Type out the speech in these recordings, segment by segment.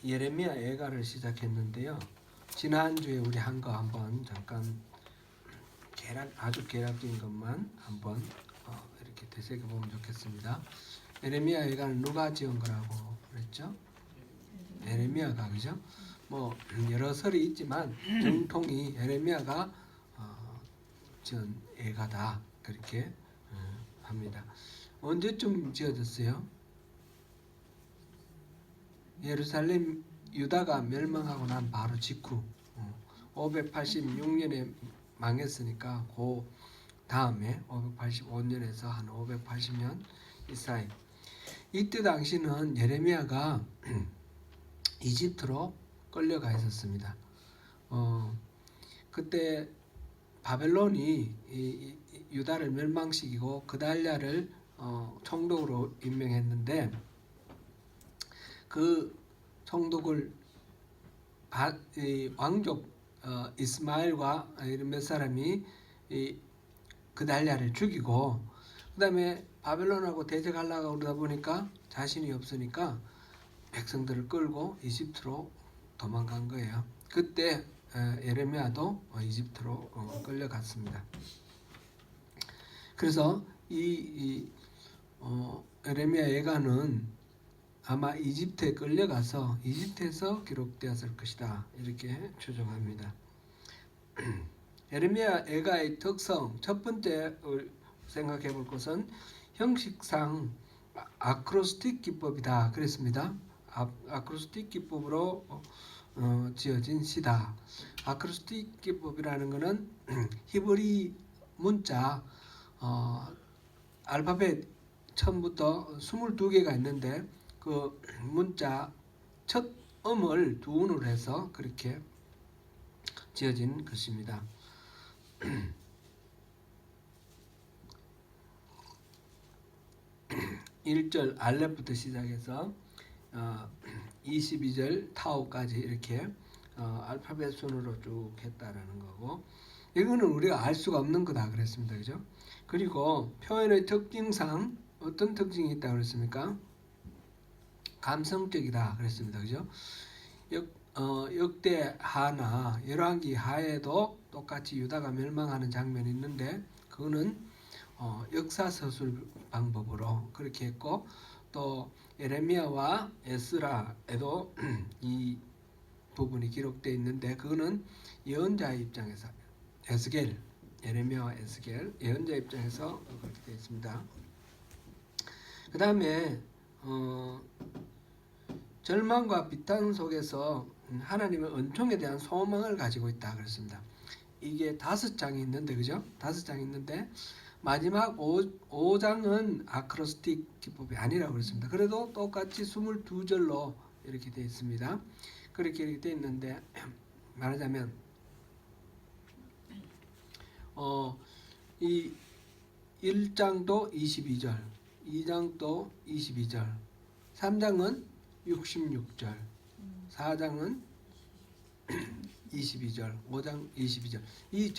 예레미야 애가를 시작했는데요. 지난주에 우리 한 거 한번 잠깐 아주 개략적인 것만 한번 이렇게 되새겨 보면 좋겠습니다. 예레미야 애가는 누가 지은 거라고 그랬죠? 예레미야가, 그죠? 뭐 여러 설이 있지만 정통이 예레미야가 지은 애가다, 그렇게 합니다. 언제쯤 지어졌어요? 예루살렘 유다가 멸망하고 난 바로 직후 586년에 망했으니까 그 다음에 585년에서 한 580년 이 사이, 이때 당시는 예레미야가 이집트로 끌려가 있었습니다. 그때 바벨론이 유다를 멸망시키고 그달랴를 총독으로 임명했는데, 그 총독을 왕족 이스마엘과 이런 몇 사람이 그달랴를 죽이고, 그 다음에 바벨론하고 대적하려고 그러다 보니까 자신이 없으니까 백성들을 끌고 이집트로 도망간 거예요. 그때 예레미야도 이집트로 끌려갔습니다. 그래서 예레미야 예가는 아마 이집트에 끌려가서 이집트에서 기록되었을 것이다, 이렇게 추정합니다. 예레미야 애가의 특성, 첫 번째 생각해 볼 것은 형식상 아크로스틱 기법이다 그랬습니다. 아크로스틱 기법으로 지어진 시다. 아크로스틱 기법이라는 것은 히브리 문자 알파벳 처음부터 22개가 있는데 그 문자 첫 음을 두운으로 해서 그렇게 지어진 것입니다. 1절 알렙부터 시작해서 22절 타오까지 이렇게 알파벳 순으로 쭉 했다라는 거고, 이거는 우리가 알 수가 없는 거다 그랬습니다. 그죠? 그리고 표현의 특징상 어떤 특징이 있다고 그랬습니까? 감성적이다 그랬습니다. 그죠? 역대 하나 열왕기 하에도 똑같이 유다가 멸망하는 장면이 있는데, 그거는 역사서술 방법으로 그렇게 했고, 또 예레미야와 에스라에도 이 부분이 기록되어 있는데, 그거는 예언자의 입장에서 에스겔, 예레미야와 에스겔 예언자 입장에서 그렇게 되어 있습니다. 그 다음에 절망과 비탄 속에서 하나님의 은총에 대한 소망을 가지고 있다 그랬습니다. 이게 5장이 있는데, 그죠? 5장이 있는데 마지막 5장은 아크로스틱 기법이 아니라고 그랬습니다. 그래도 똑같이 22절로 이렇게 되어 있습니다. 그렇게 되어 있는데, 말하자면 이 1장도 22절, 2장도 22절, 3장은 66절, 4장은 22절, 5장 22절. 이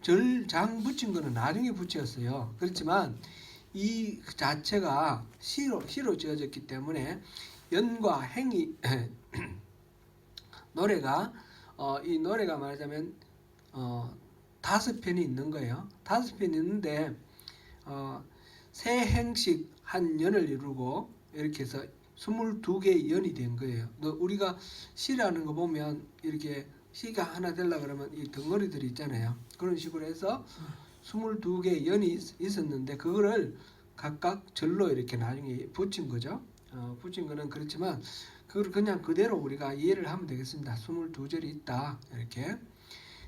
절장 붙인 거는 나중에 붙였어요. 그렇지만 이 자체가 시로 지어졌기 때문에 연과 행이 노래가 이 노래가 말하자면 5편이 있는 거예요. 5편이 있는데 세 행씩 한 연을 이루고 이렇게 해서 22개의 연이 된 거예요. 우리가 시라는 거 보면 이렇게 시가 하나 되려 그러면 이 덩어리들이 있잖아요. 그런 식으로 해서 22개의 연이 있었는데, 그거를 각각 절로 이렇게 나중에 붙인 거죠. 붙인 거는 그렇지만 그걸 그냥 그대로 우리가 이해를 하면 되겠습니다. 22절이 있다, 이렇게.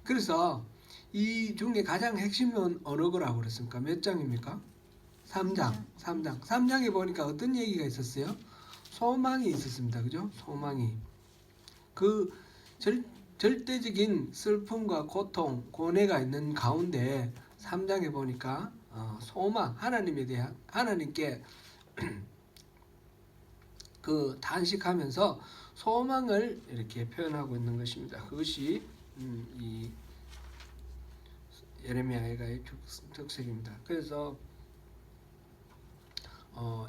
그래서 이 중에 가장 핵심은 어느 거라고 그랬습니까? 몇 장입니까? 3장. 3장에 보니까 어떤 얘기가 있었어요? 소망이 있었습니다. 그죠? 소망이. 그 절대적인 슬픔과 고통, 고뇌가 있는 가운데 3장에 보니까 소망, 하나님에 대한, 하나님께 그 단식하면서 소망을 이렇게 표현하고 있는 것입니다. 그것이 이 예레미야 애가의 특색입니다. 그래서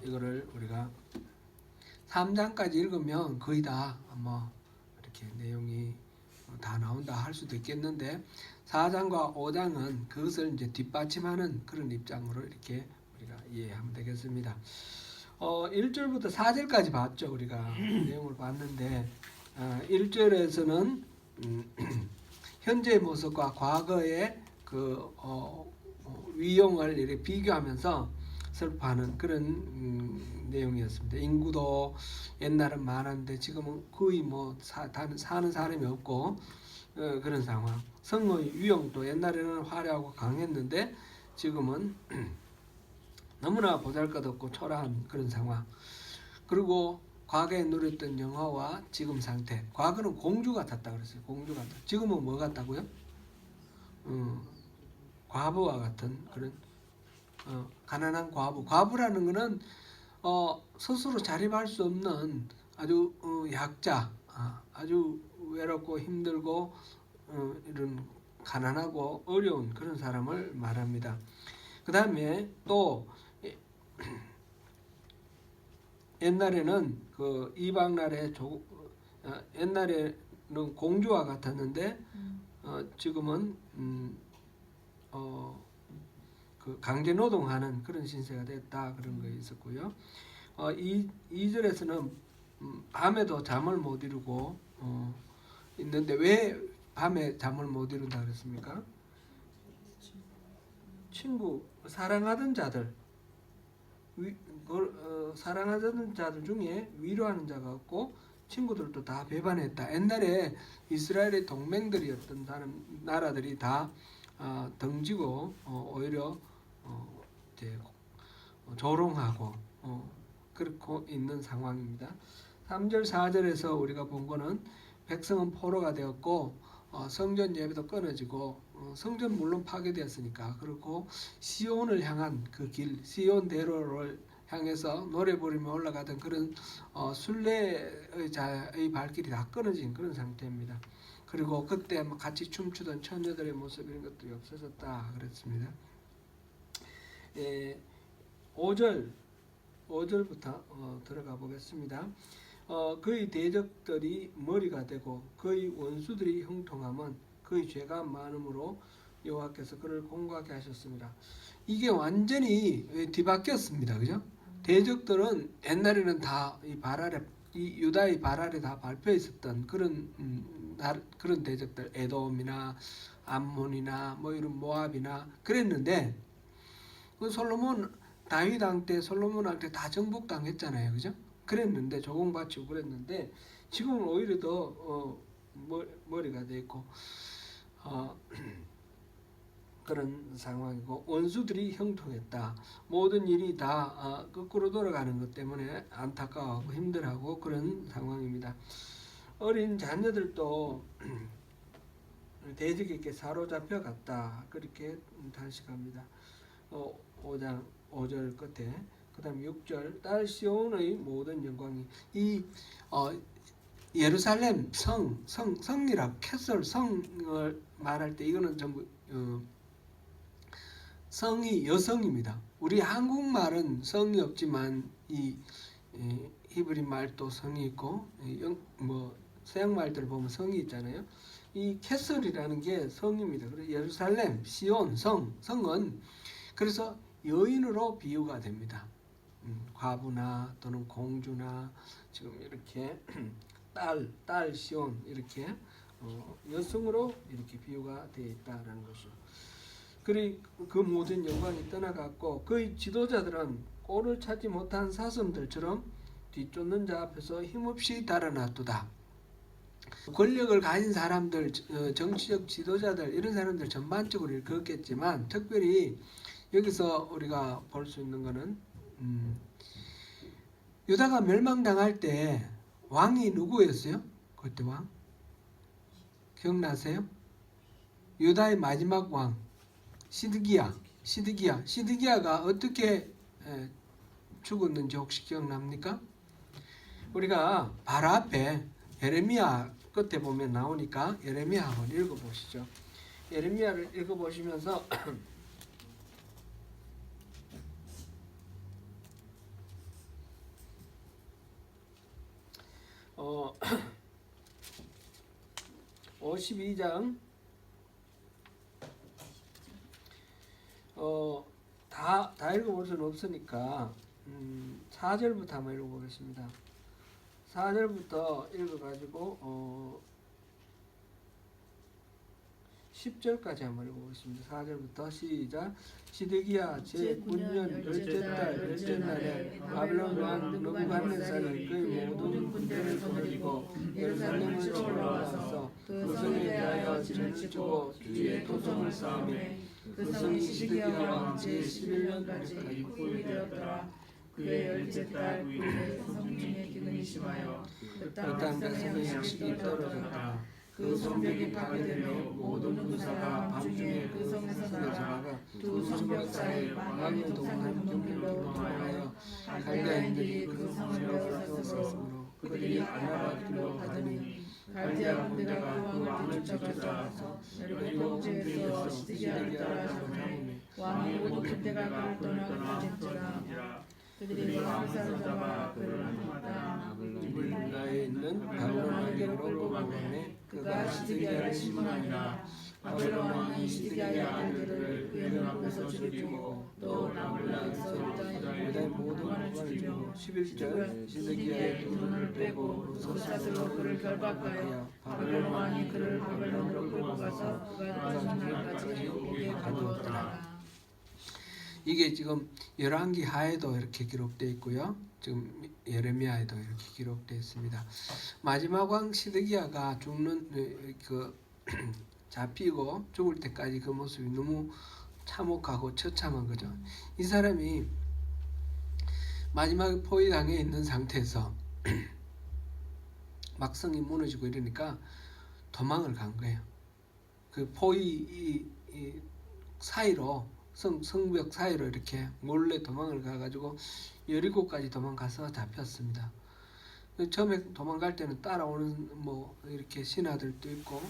이거를 우리가 3장까지 읽으면 거의 다 뭐 이렇게 내용이 다 나온다 할 수도 있겠는데 4장과 5장은 그것을 이제 뒷받침하는 그런 입장으로 이렇게 우리가 이해하면 되겠습니다. 1절부터 4절까지 봤죠. 우리가 내용을 봤는데 1절에서는 현재의 모습과 과거의 그 위용을 이렇게 비교하면서 설파하는 그런 내용이었습니다. 인구도 옛날은 많았는데 지금은 거의 뭐 사는 사람이 없고 그런 상황. 성의 위용도 옛날에는 화려하고 강했는데 지금은 너무나 보잘것없고 초라한 그런 상황. 그리고 과거에 누렸던 영화와 지금 상태. 과거는 공주 같았다 그랬어요. 공주 같다. 지금은 뭐 같다고요? 과부와 같은 그런 가난한 과부. 과부라는 것은 스스로 자립할 수 없는 아주 약자, 아주 외롭고 힘들고 이런 가난하고 어려운 그런 사람을 말합니다. 그 다음에 또 옛날에는 그 이방나라의 옛날에는 공주와 같았는데 지금은 그 강제 노동하는 그런 신세가 됐다 그런 거 있었고요. 2절에서는 밤에도 잠을 못 이루고 있는데 왜 밤에 잠을 못 이룬다 그랬습니까? 친구 사랑하던 자들 사랑하던 자들 중에 위로하는 자가 없고 친구들도 다 배반했다. 옛날에 이스라엘의 동맹들이었던 나라들이 다 등지고 오히려 이제 조롱하고 그렇고 있는 상황입니다. 3절 4절에서 우리가 본 거는 백성은 포로가 되었고 성전 예배도 끊어지고 성전 물론 파괴되었으니까 그렇고 시온을 향한 그 길 시온 대로를 향해서 노래 부르며 올라가던 그런 순례의 자의 발길이 다 끊어진 그런 상태입니다. 그리고 그때 같이 춤추던 처녀들의 모습 이런 것들이 없어졌다 그랬습니다. 5절부터 들어가 보겠습니다. 그의 대적들이 머리가 되고 그의 원수들이 형통함은 그의 죄가 많음으로 여호와께서 그를 공고하게 하셨습니다. 이게 완전히 뒤바뀌었습니다. 그죠? 대적들은 옛날에는 다 이 유다의 발 아래 다 밟혀 있었던 그런 그런 대적들 에돔이나 암몬이나 뭐 이런 모압이나 그랬는데 그 다윗 왕 때 솔로몬한테 다 정복당했잖아요. 그죠? 그랬는데 조공바치고 그랬는데 지금은 오히려 더 머리가 돼 있고 그런 상황이고 원수들이 형통했다. 모든 일이 다 거꾸로 돌아가는 것 때문에 안타까워하고 힘들어하고 그런 상황입니다. 어린 자녀들도 대적에게 사로잡혀 갔다. 그렇게 단식합니다. 5장 5절 끝에 그 다음 6절 딸 시온의 모든 영광이 이 예루살렘 성이라 캐슬 성을 말할 때 이거는 전부 성이 여성입니다. 우리 한국말은 성이 없지만 이 히브리 말도 성이 있고 서양 말들 보면 성이 있잖아요. 이 캐슬이라는 게 성입니다. 그래서 예루살렘, 시온, 성은 그래서 여인으로 비유가 됩니다. 과부나 또는 공주나 지금 이렇게 딸 시온 이렇게 여성으로 이렇게 비유가 되어 있다라는 것이죠. 그 모든 영광이 떠나갔고 그의 지도자들은 꼴을 찾지 못한 사슴들처럼 뒤쫓는 자 앞에서 힘없이 달아났도다. 권력을 가진 사람들, 정치적 지도자들 이런 사람들 전반적으로 그렇겠지만 특별히 여기서 우리가 볼 수 있는 것은 유다가 멸망당할 때 왕이 누구였어요? 그때 왕 기억나세요? 유다의 마지막 왕 시드기야가 어떻게 죽었는지 혹시 기억납니까? 우리가 바로 앞에 예레미야 끝에 보면 나오니까 예레미야 한번 읽어보시죠. 예레미야를 읽어보시면서 어, 52장 다 읽어볼 수는 없으니까 4절부터 한번 읽어보겠습니다. 4절부터 읽어가지고 10절까지 한번 읽어보겠습니다. 4절부터 시작. 시드기야 제9년 열째 달 열째 날에 바벨론 왕 느부갓네살이 그의 모든 군대를 거느리고 예루살렘으로 올라와서 그 성에 대하여 진을 치고 주의 토성을 쌓으매 그 성이 시드기야 왕 제11년까지 굴이 되었더라. 그의 열째 달 9일에 성중에 기근이 심하여 그 땅 백성의 양식이 떨어졌다. 그 성벽이 파괴되며 모든 군사가 밤중에 그 성에서 나가 두 성벽 사이 왕의 동산 경계로 도망하여 갈대아인들이 그 성벽을 섰으므로 그들이 아라바길로 가더니 갈대아 군대가 그 왕을 쫓아가서 여리고에서 시드기야를 따라 잡으매 왕이 모든 군대가 그를 떠나가는지라 그들이 왕을 사로잡아 그를 함하다. 리블나에 있는 바벨론 왕에게로 보내매 그가 시드기야를 심문하니라. 바벨론 왕이 시드기야의 아들들을 그의 앞에서 죽이고 또 라블라에서 유다의 모든 관을 죽이고 11절 시드기야의 두 눈을 빼고 솥사슬로 그를 결박하여 바벨론 왕이 그를 바벨론으로 끌고 가서 그가 죽는 날까지 옥에 가두었더라. 이게 지금 열왕기 하에도 이렇게 기록되어 있고요. 지금 예레미야에도 이렇게 기록되어 있습니다. 마지막 왕 시드기야가 죽는 잡히고 죽을 때까지 그 모습이 너무 참혹하고 처참한 거죠. 이 사람이 마지막 포위당에 있는 상태에서 막성이 무너지고 이러니까 도망을 간 거예요. 그 포위 사이로 성벽 사이로 이렇게 몰래 도망을 가가지고 여리고까지 도망가서 잡혔습니다. 처음에 도망갈 때는 따라오는 뭐 이렇게 신하들도 있고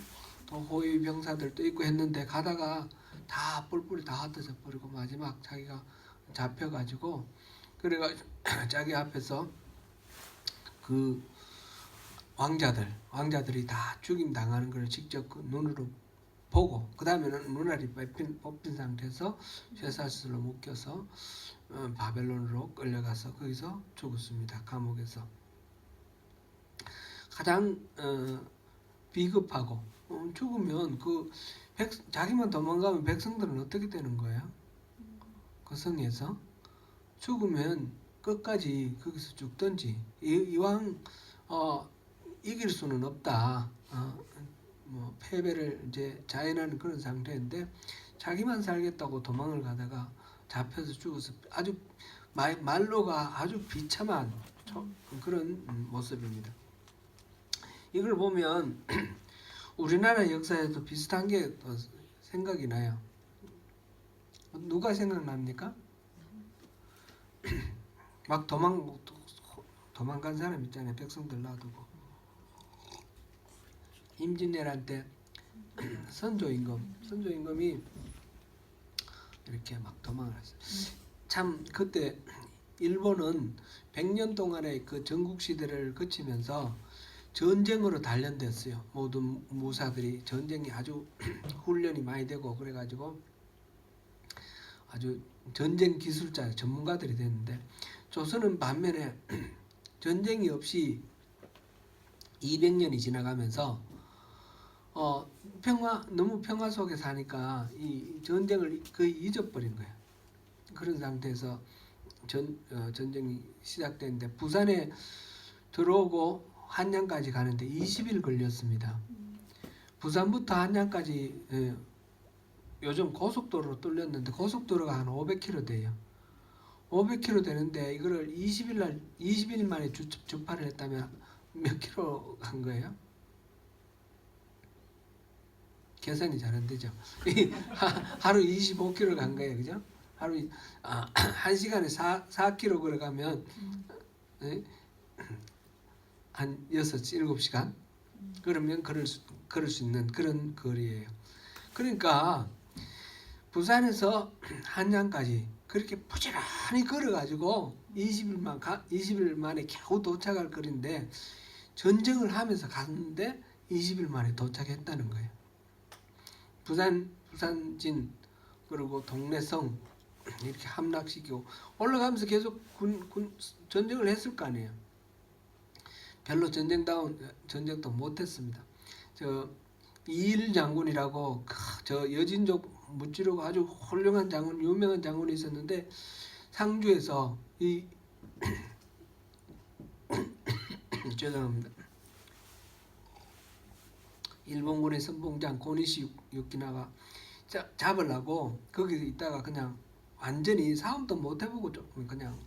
또 호위 병사들도 있고 했는데 가다가 다 뿔뿔이 다 흩어져 버리고 마지막 자기가 잡혀가지고 그래가지고 자기 앞에서 그 왕자들이 다 죽임 당하는 걸 직접 그 눈으로 보고 그 다음에는 눈알이 뽑힌 상태에서 쇠사슬로 묶여서 바벨론으로 끌려가서 거기서 죽었습니다. 감옥에서. 가장 비겁하고 죽으면 자기만 도망가면 백성들은 어떻게 되는 거예요? 그 성에서 죽으면 끝까지 거기서 죽든지 이왕 이길 수는 없다. 뭐 패배를 이제 자인하는 그런 상태인데 자기만 살겠다고 도망을 가다가 잡혀서 죽어서 아주 말로가 아주 비참한 그런 모습입니다. 이걸 보면 우리나라 역사에도 비슷한 게 생각이 나요. 누가 생각납니까? 막 도망간 사람 있잖아요. 백성들 놔두고. 임진왜란 때 선조임금이 이렇게 막 도망을 했어요. 참 그때 일본은 100년 동안의 그 전국 시대를 거치면서 전쟁으로 단련됐어요. 모든 무사들이 전쟁이 아주 훈련이 많이 되고 그래가지고 아주 전쟁 기술자 전문가들이 됐는데 조선은 반면에 전쟁이 없이 200년이 지나가면서 너무 평화 속에 사니까 이 전쟁을 거의 잊어버린 거예요. 그런 상태에서 전쟁이 시작됐는데 부산에 들어오고 한양까지 가는데 20일 걸렸습니다. 부산부터 한양까지 요즘 고속도로로 뚫렸는데 고속도로가 한 500km 돼요. 500km 되는데 이거를 20일 만에 주파를 했다면 몇 킬로 간 거예요? 계산이 잘 안 되죠. 하루 25km 간 거예요. 그죠? 하루 1시간에 4km 걸어가면 한 6, 7시간? 그러면 걸을 수 있는 그런 거리예요. 그러니까 부산에서 한양까지 그렇게 부지런히 걸어가지고 20일 만에 겨우 도착할 거리인데 전쟁을 하면서 갔는데 20일 만에 도착했다는 거예요. 부산진 그리고 동래성 이렇게 함락시키고 올라가면서 계속 전쟁을 했을 거 아니에요. 별로 전쟁도 못했습니다. 저 이일 장군이라고 저 여진족 무찌르고 아주 훌륭한 장군, 유명한 장군이 있었는데 상주에서 이 죄송합니다. 일본군의 선봉장 고니시 유키나가 잡으려고 거기서 있다가 그냥 완전히 싸움도 못 해보고 그냥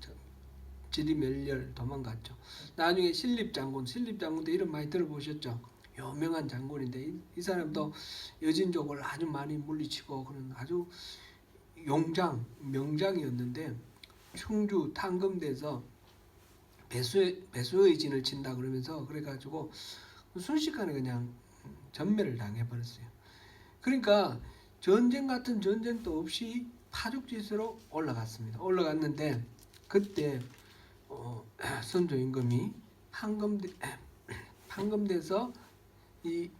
지리멸렬 도망갔죠. 나중에 신립장군도 이름 많이 들어보셨죠? 유명한 장군인데 이 사람도 여진족을 아주 많이 물리치고 그런 아주 명장이었는데 충주 탕금대에서 배수의 진을 친다 그러면서 그래가지고 순식간에 그냥 전멸을 당해버렸어요. 그러니까 전쟁 같은 전쟁도 없이 파죽지세로 올라갔습니다. 올라갔는데 그때 선조 임금이 판검대에서 이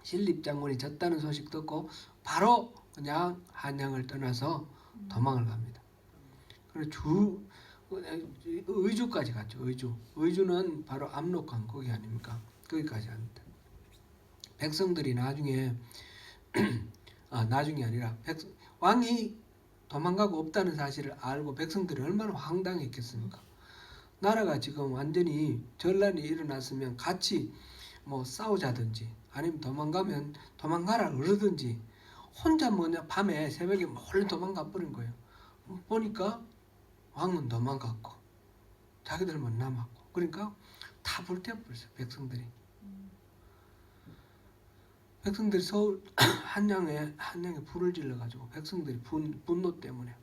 신립장군이 졌다는 소식 듣고 바로 그냥 한양을 떠나서 도망을 갑니다. 그리고 의주까지 갔죠. 의주는 바로 압록강 거기 아닙니까? 거기까지 갑니다. 백성들이 나중에 나중이 아니라 왕이 도망가고 없다는 사실을 알고 백성들이 얼마나 황당했겠습니까? 나라가 지금 완전히 전란이 일어났으면 같이 뭐 싸우자든지 아니면 도망가라 그러든지 혼자 밤에 새벽에 몰래 도망가 버린 거예요. 보니까 왕은 도망갔고 자기들만 남았고 그러니까 다 불태워버렸어요. 백성들이 서울 한양에 불을 질러가지고 백성들이 분노 때문에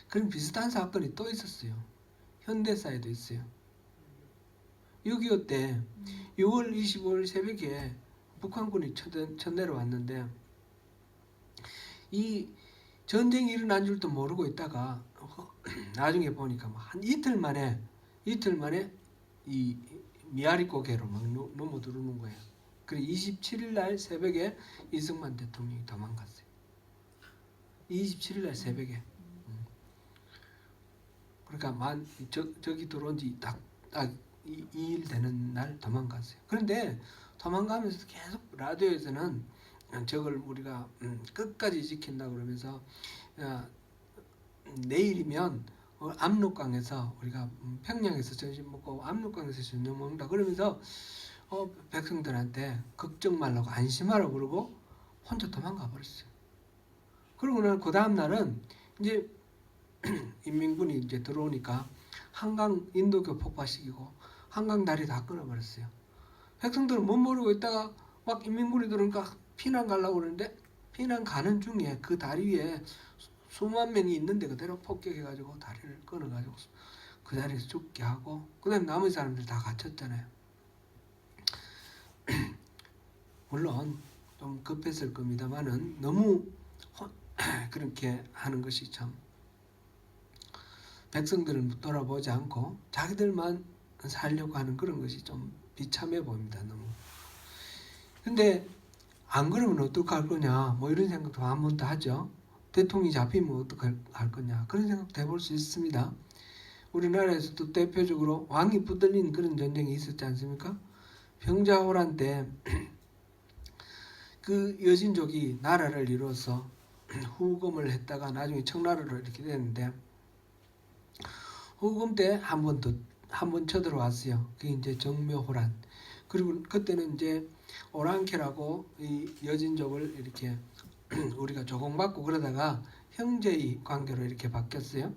그런 비슷한 사건이 또 있었어요. 현대사에도 있어요. 6.25 때 6월 25일 새벽에 북한군이 쳐내려왔는데 이 전쟁이 일어난 줄도 모르고 있다가 나중에 보니까 한 이틀 만에 이 미아리 고개로 막 넘어들어오는 거예요. 그리고 27일 날 새벽에 이승만 대통령이 도망갔어요. 27일 날 새벽에. 그러니까 저기 들어온 지 딱 2일 되는 날 도망갔어요. 그런데 도망가면서 계속 라디오에서는 저걸 우리가 끝까지 지킨다 그러면서 내일이면 압록강에서 우리가 평양에서 점심 먹고 압록강에서 저녁 먹는다 그러면서 백성들한테 걱정 말라고 안심하라고 그러고 혼자 도망가 버렸어요. 그러고 난 그 다음 날은 이제 인민군이 이제 들어오니까 한강 인도교 폭파시키고 한강 다리 다 끊어버렸어요. 백성들은 못 모르고 있다가 막 인민군이 들어오니까 피난 가려고 그러는데 피난 가는 중에 그 다리 위에 수만 명이 있는데 그대로 폭격해가지고 다리를 끊어가지고 그 자리에서 죽게 하고 그 다음에 나머지 사람들 다 갇혔잖아요. 물론 좀 급했을 겁니다만은 너무 그렇게 하는 것이 참 백성들은 돌아보지 않고 자기들만 살려고 하는 그런 것이 좀 비참해 보입니다. 너무. 근데 안 그러면 어떡할 거냐 뭐 이런 생각도 한 번 더 하죠. 대통령이 잡히면 어떡할 거냐 그런 생각도 해볼 수 있습니다. 우리나라에서도 대표적으로 왕이 붙들린 그런 전쟁이 있었지 않습니까? 병자호란 때 그 여진족이 나라를 이루어서 후금을 했다가 나중에 청나라로 이렇게 됐는데 후금 때 한 번 쳐들어왔어요. 그게 이제 정묘호란. 그리고 그때는 이제 오랑캐라고 이 여진족을 이렇게 우리가 조공받고 그러다가 형제의 관계로 이렇게 바뀌었어요.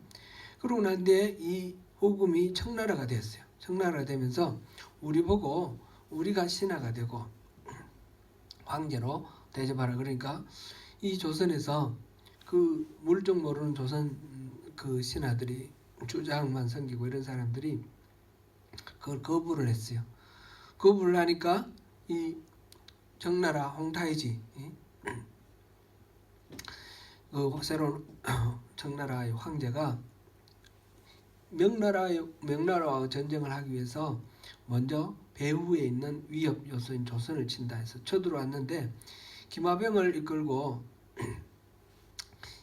그러고 난 뒤에 이 후금이 청나라가 됐어요. 청나라가 되면서 우리 보고 우리가 신하가 되고 황제로 대접하라. 그러니까 이 조선에서 그 물정 모르는 조선 그 신하들이 주장만 섬기고 이런 사람들이 그걸 거부를 했어요. 거부를 하니까 이 청나라 홍타이지 그 새로운 청나라의 황제가 명나라와 전쟁을 하기 위해서 먼저 배후에 있는 위협 요소인 조선을 친다 해서 쳐들어왔는데 김화병을 이끌고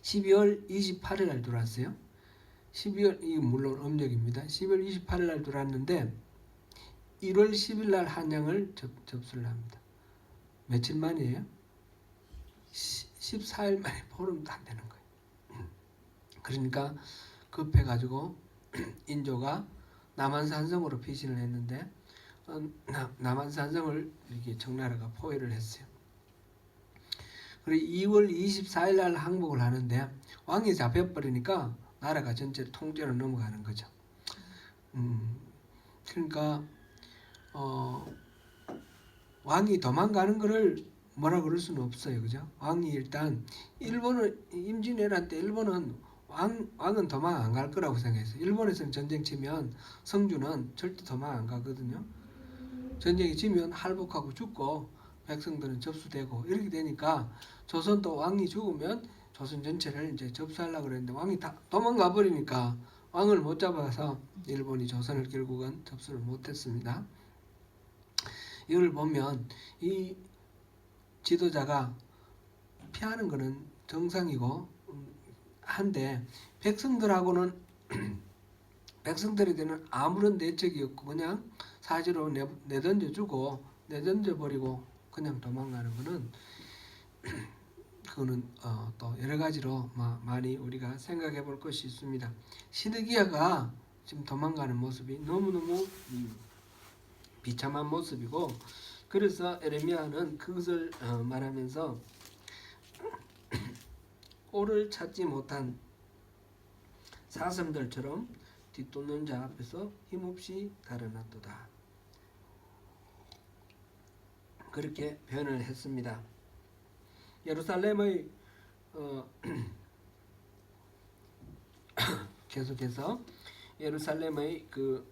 12월 28일 날 들어왔어요. 12월 이 물론 음력입니다. 12월 28일 날 들어왔는데 1월 10일 날 한양을 접수를 합니다. 며칠 만이에요? 14일 만에 보름도 안 되는 거예요. 그러니까 급해가지고 인조가 남한산성으로 피신을 했는데 남한산성을 이렇게 청나라가 포위를 했어요. 그리고 2월 24일 날 항복을 하는데 왕이 잡혀버리니까 나라가 전체로 통제로 넘어가는 거죠. 그러니까 왕이 도망가는 거를 뭐라 그럴 수는 없어요, 그죠? 왕이 일단 일본은 임진왜란 때 일본은 왕은 도망 안 갈 거라고 생각했어요. 일본에서는 전쟁 치면 성주는 절대 도망 안 가거든요. 전쟁이 지면 할복하고 죽고 백성들은 접수되고 이렇게 되니까 조선도 왕이 죽으면 조선 전체를 이제 접수하려고 그랬는데 왕이 다 도망가 버리니까 왕을 못 잡아서 일본이 조선을 결국은 접수를 못했습니다. 이걸 보면 이 지도자가 피하는 것은 정상이고 한데 백성들하고는 백성들에 대한 아무런 대책이 없고 그냥 사지로 내던져주고 내던져버리고 그냥 도망가는 것은 그거는 또 여러 가지로 많이 우리가 생각해 볼 것이 있습니다. 시드기야가 지금 도망가는 모습이 너무너무 비참한 모습이고 그래서 에레미야는 그것을 말하면서 꼴을 찾지 못한 사슴들처럼 뒤쫓는 자 앞에서 힘없이 달아났도다. 그렇게 표현을 했습니다. 예루살렘의 계속해서 예루살렘의 그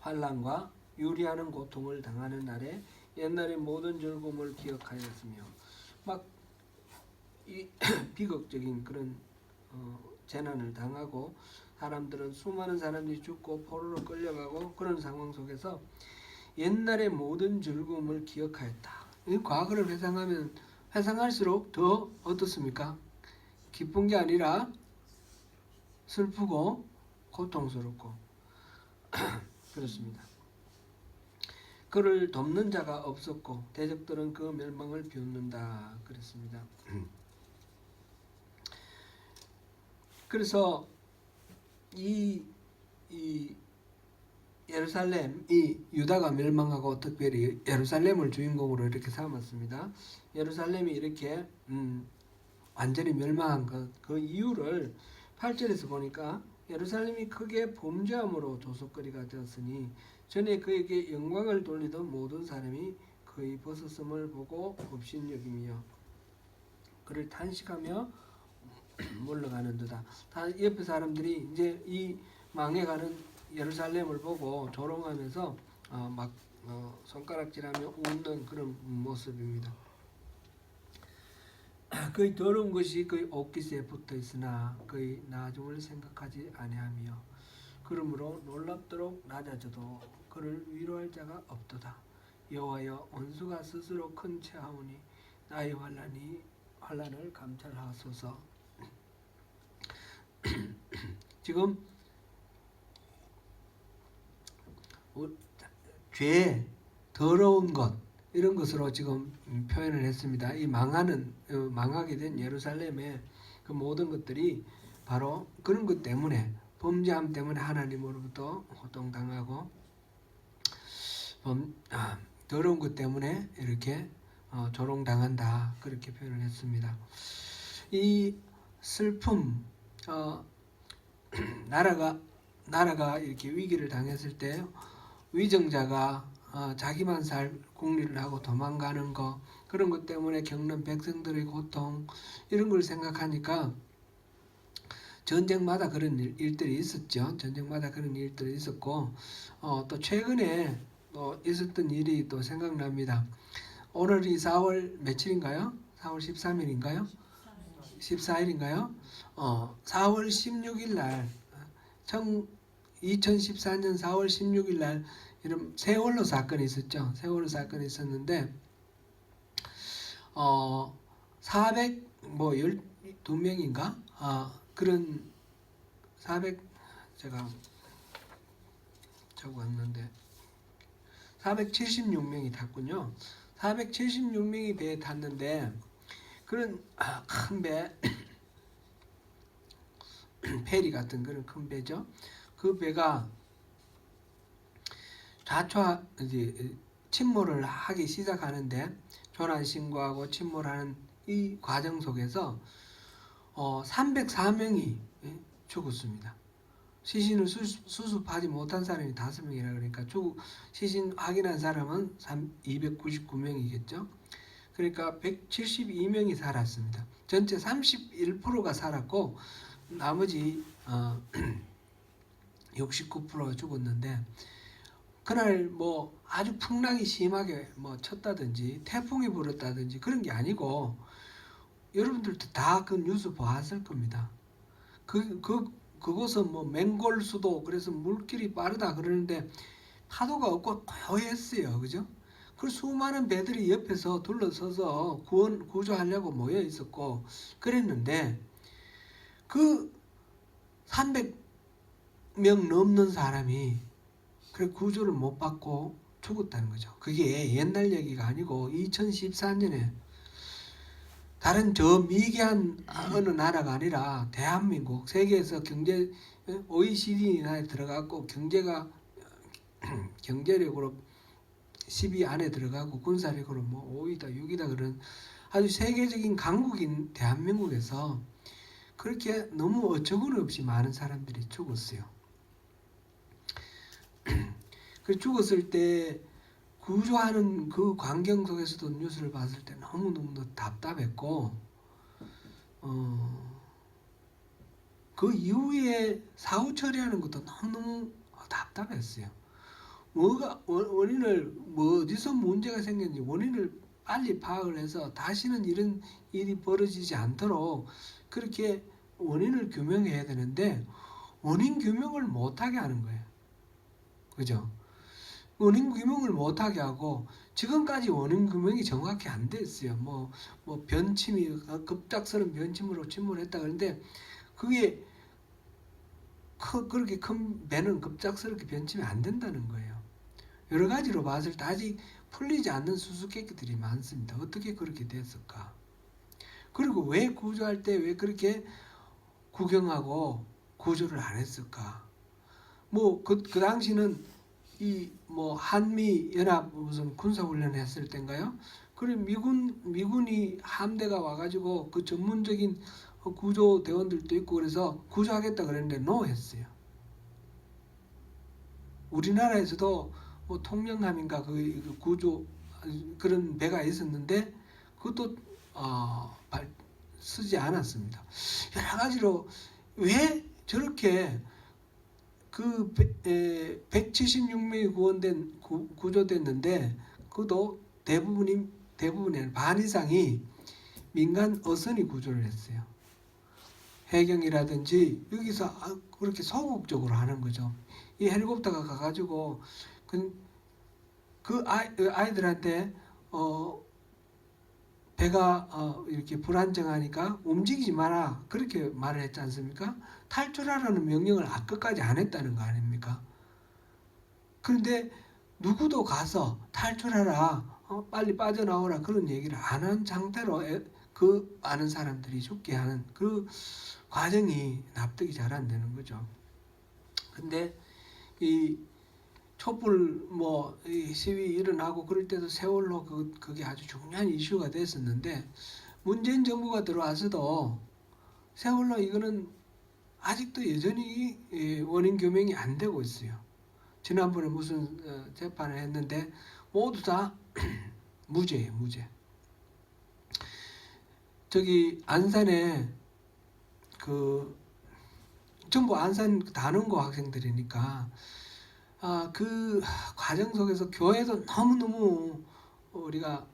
환난과 유리하는 고통을 당하는 날에 옛날의 모든 즐거움을 기억하였으며 막 이 비극적인 그런 재난을 당하고 사람들은 수많은 사람들이 죽고 포로로 끌려가고 그런 상황 속에서 옛날의 모든 즐거움을 기억하였다. 이 과거를 회상하면 회상할수록 더 어떻습니까? 기쁜 게 아니라 슬프고 고통스럽고 그렇습니다. 그를 돕는 자가 없었고 대적들은 그 멸망을 비웃는다 그랬습니다. 그래서 이 예루살렘, 이 유다가 멸망하고 특별히 예루살렘을 주인공으로 이렇게 삼았습니다. 예루살렘이 이렇게 완전히 멸망한 그 이유를 8절에서 보니까 예루살렘이 크게 범죄함으로 조속거리가 되었으니 전에 그에게 영광을 돌리던 모든 사람이 그의 벗었음을 보고 업신여김이여 그를 탄식하며 물러가는도다. 다 옆에 사람들이 이제 이 망해가는 예루살렘을 보고 조롱하면서 손가락질하며 웃는 그런 모습입니다. 그의 더러운 것이 그의 옷깃에 붙어 있으나 그의 나중을 생각하지 아니하며 그러므로 놀랍도록 낮아져도 그를 위로할 자가 없도다. 여호와여 원수가 스스로 큰 체하오니 나의 환난을 감찰하소서. 지금 죄, 더러운 것 이런 것으로 지금 표현을 했습니다. 이 망하게 된 예루살렘의 그 모든 것들이 바로 그런 것 때문에 범죄함 때문에 하나님으로부터 고통당하고 더러운 것 때문에 이렇게 조롱당한다 그렇게 표현을 했습니다. 이 슬픔 나라가 이렇게 위기를 당했을 때 위정자가 자기만 살 궁리를 하고 도망가는 거 그런 것 때문에 겪는 백성들의 고통 이런 걸 생각하니까 전쟁마다 그런 일들이 있었죠. 전쟁마다 그런 일들이 있었고 또 최근에 또 있었던 일이 또 생각납니다. 오늘이 4월 며칠인가요? 4월 13일인가요? 14일인가요? 4월 16일 날 2014년 4월 16일 날 이런 세월호 사건이 있었죠. 세월호 사건이 있었는데 400뭐 12명인가 그런 400 제가 적었는데 476명이 탔군요. 476명이 배에 탔는데 그런 큰 배, 페리 같은 그런 큰 배죠. 그 배가 좌초 이제 침몰을 하기 시작하는데 조난 신고하고 침몰하는 이 과정 속에서 304명이 죽었습니다. 시신을 수습하지 못한 사람이 5명이라 그러니까 시신 확인한 사람은 299명이겠죠. 그러니까 172명이 살았습니다. 전체 31%가 살았고 나머지 69%가 죽었는데 그날 뭐 아주 풍랑이 심하게 뭐 쳤다든지 태풍이 불었다든지 그런 게 아니고 여러분들도 다 그 뉴스 보았을 겁니다. 그곳은 뭐 맹골수도 그래서 물길이 빠르다 그러는데 파도가 없고 고요했어요. 그죠? 그 수많은 배들이 옆에서 둘러서서 구조하려고 모여 있었고 그랬는데 그 300명 넘는 사람이 그래 구조를 못 받고 죽었다는 거죠. 그게 옛날 얘기가 아니고 2014년에 다른 저 미개한 어느 나라가 아니라 대한민국 세계에서 경제 OECD 나라에 들어갔고 경제력으로 10위 안에 들어가고 군사력으로 뭐 5위다 6위다 그런 아주 세계적인 강국인 대한민국에서 그렇게 너무 어처구니없이 많은 사람들이 죽었어요. 그 죽었을 때 구조하는 그 광경 속에서도 뉴스를 봤을 때 너무너무 답답했고 그 이후에 사후 처리하는 것도 너무너무 답답했어요. 뭐가 원인을 뭐 어디서 문제가 생겼는지 원인을 빨리 파악을 해서 다시는 이런 일이 벌어지지 않도록 그렇게 원인을 규명해야 되는데 원인 규명을 못하게 하는 거예요. 그죠? 원인 규명을 못하게 하고 지금까지 원인 규명이 정확히 안 됐어요. 뭐 변침이 급작스러운 변침으로 침몰했다 그러는데 그게 그렇게 큰 배는 급작스럽게 변침이 안 된다는 거예요. 여러 가지로 봤을 때 아직 풀리지 않는 수수께끼들이 많습니다. 어떻게 그렇게 됐을까? 그리고 왜 구조할 때 왜 그렇게 구경하고 구조를 안 했을까? 뭐 그 당시는 이 뭐 한미 연합 무슨 군사 훈련 했을 때인가요? 그리고 미군이 함대가 와가지고 그 전문적인 구조 대원들도 있고 그래서 구조하겠다 그랬는데 노 했어요. 우리나라에서도 뭐 통영함인가 그 구조 그런 배가 있었는데 그것도 쓰지 않았습니다. 여러 가지로 왜 저렇게 그 176명이 구조됐는데 그것도 대부분이 반 이상이 민간 어선이 구조를 했어요. 해경이라든지 여기서 그렇게 소극적으로 하는 거죠. 이 헬리콥터가 가가지고 그 아이들한테 배가 이렇게 불안정하니까 움직이지 마라 그렇게 말을 했지 않습니까? 탈출하라는 명령을 끝까지 안 했다는 거 아닙니까? 그런데 누구도 가서 탈출하라 빨리 빠져나오라 그런 얘기를 안 한 상태로 그 많은 사람들이 죽게 하는 그 과정이 납득이 잘 안 되는 거죠. 근데 이 촛불 이 시위 일어나고 그럴 때도 세월호 그게 아주 중요한 이슈가 됐었는데 문재인 정부가 들어와서도 세월호 이거는 아직도 여전히 원인 규명이 안 되고 있어요. 지난번에 무슨 재판을 했는데 모두 다 무죄예요, 무죄. 저기 안산에 전부 안산 단원고 학생들이니까 그 과정 속에서 교회도 너무너무 우리가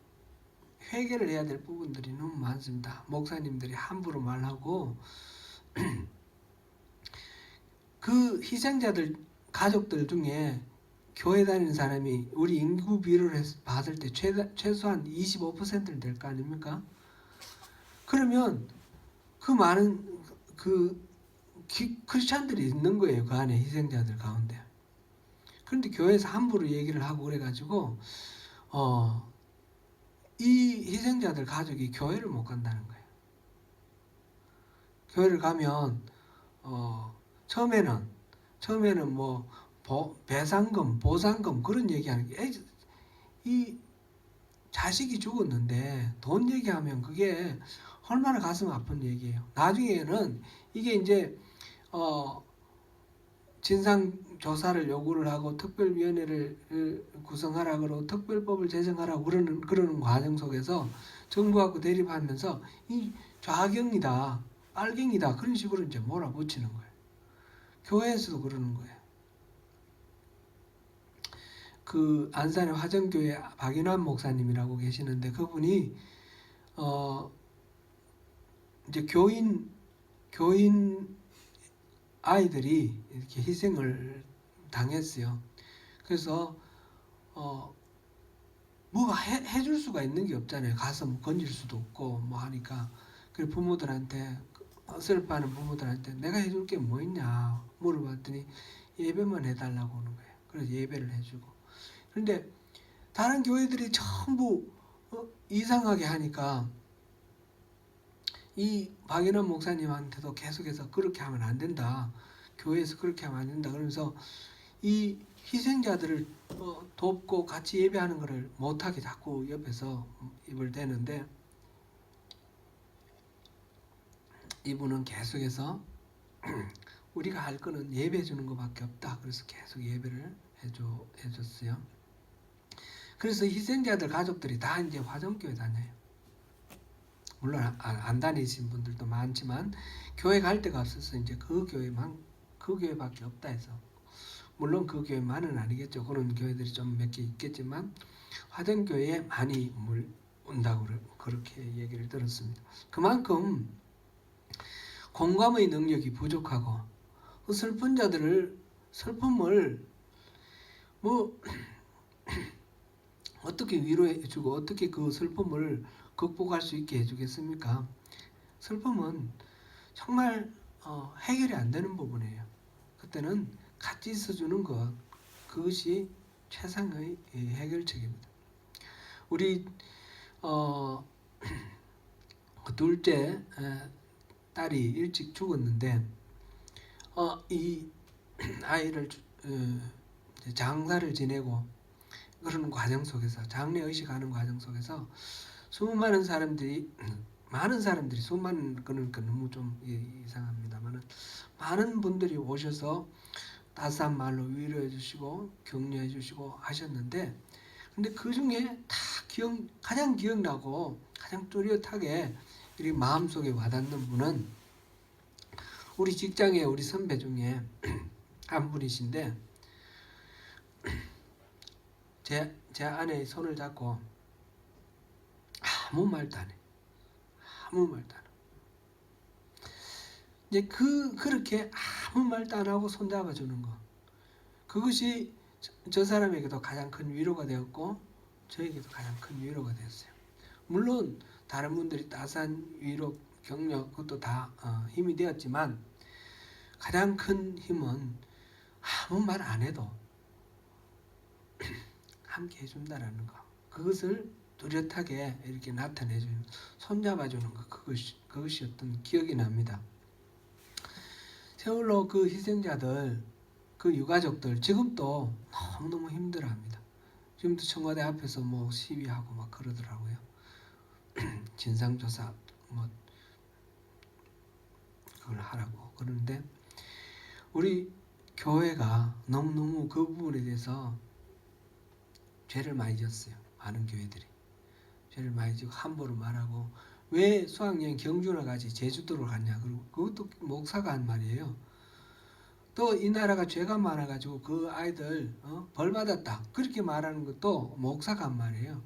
회개를 해야 될 부분들이 너무 많습니다. 목사님들이 함부로 말하고 그 희생자들 가족들 중에 교회 다니는 사람이 우리 인구 비율을 봤을 때 최소한 25%는 될 거 아닙니까? 그러면 그 많은 그 크리스찬들이 있는 거예요. 그 안에 희생자들 가운데. 그런데 교회에서 함부로 얘기를 하고 그래가지고 이 희생자들 가족이 교회를 못 간다는 거예요. 교회를 가면 처음에는 뭐 배상금, 보상금 그런 얘기하는 게 이 자식이 죽었는데 돈 얘기하면 그게 얼마나 가슴 아픈 얘기예요. 나중에는 이게 이제 진상 조사를 요구를 하고 특별위원회를 구성하라 그러고 특별법을 제정하라고 그러는 과정 속에서 정부하고 대립하면서 이 좌경이다, 빨갱이다 그런 식으로 이제 몰아붙이는 거예요. 교회에서도 그러는 거예요. 그 안산의 화정교회 박인환 목사님이라고 계시는데 그분이 이제 교인 아이들이 이렇게 희생을 당했어요. 그래서 뭐가 해줄 수가 있는 게 없잖아요. 가서 뭐 건질 수도 없고 뭐 하니까 그래서 부모들한테 슬퍼하는 부모들한테 내가 해줄 게 뭐 있냐 물어봤더니 예배만 해달라고 하는 거예요. 그래서 예배를 해주고 그런데 다른 교회들이 전부 이상하게 하니까 이 박인환 목사님한테도 계속해서 그렇게 하면 안 된다. 교회에서 그렇게 하면 안 된다. 그러면서 이 희생자들을 돕고 같이 예배하는 것을 못하게 자꾸 옆에서 입을 대는데 이분은 계속해서 우리가 할 거는 예배해 주는 것밖에 없다. 그래서 계속 예배를 해줬어요. 그래서 희생자들 가족들이 다 이제 화정교회 다녀요. 물론 안 다니신 분들도 많지만 교회 갈 데가 없어서 이제 그 교회밖에 없다 해서 물론 그 교회만은 아니겠죠. 그런 교회들이 좀 몇 개 있겠지만 화정교회에 많이 온다고 그렇게 얘기를 들었습니다. 그만큼 공감의 능력이 부족하고 그 슬픈 자들을 슬픔을 뭐 어떻게 위로해주고 어떻게 그 슬픔을 극복할 수 있게 해주겠습니까? 슬픔은 정말 해결이 안 되는 부분이에요. 그때는 같이 있어주는 것 그것이 최상의 해결책입니다. 우리 둘째 딸이 일찍 죽었는데 이 아이를 장사를 지내고 그러는 과정 속에서 장례의식하는 과정 속에서 수많은 사람들이 수많은 거는 너무 좀 이상합니다만은 많은 분들이 오셔서 따스한 말로 위로해 주시고 격려해 주시고 하셨는데 근데 그 중에 다 가장 기억나고 가장 뚜렷하게 이 마음속에 와닿는 분은 우리 직장의 우리 선배 중에 한 분이신데 제 아내의 손을 잡고 아무 말도 안 해. 아무 말도 안 해. 이제 그렇게 아무 말도 안 하고 손잡아 주는 거. 그것이 저 사람에게도 가장 큰 위로가 되었고 저에게도 가장 큰 위로가 되었어요. 물론 다른 분들이 따스한 위로, 격려 그것도 다 힘이 되었지만 가장 큰 힘은 아무 말 안 해도 함께 해준다라는 거. 그것을 뚜렷하게 이렇게 나타내주는 손잡아주는 것 그것이 어떤 기억이 납니다. 세월호 그 희생자들 그 유가족들 지금도 너무너무 힘들어합니다. 지금도 청와대 앞에서 뭐 시위하고 막 그러더라고요. 진상조사 뭐 그걸 하라고 그러는데 우리 교회가 너무너무 그 부분에 대해서 죄를 많이 졌어요. 많은 교회들이 죄를 많이 지고 함부로 말하고 왜 수학여행 경주나 가지 제주도로 갔냐 그리고 그것도 목사가 한 말이에요. 또 이 나라가 죄가 많아가지고 그 아이들 벌 받았다 그렇게 말하는 것도 목사가 한 말이에요.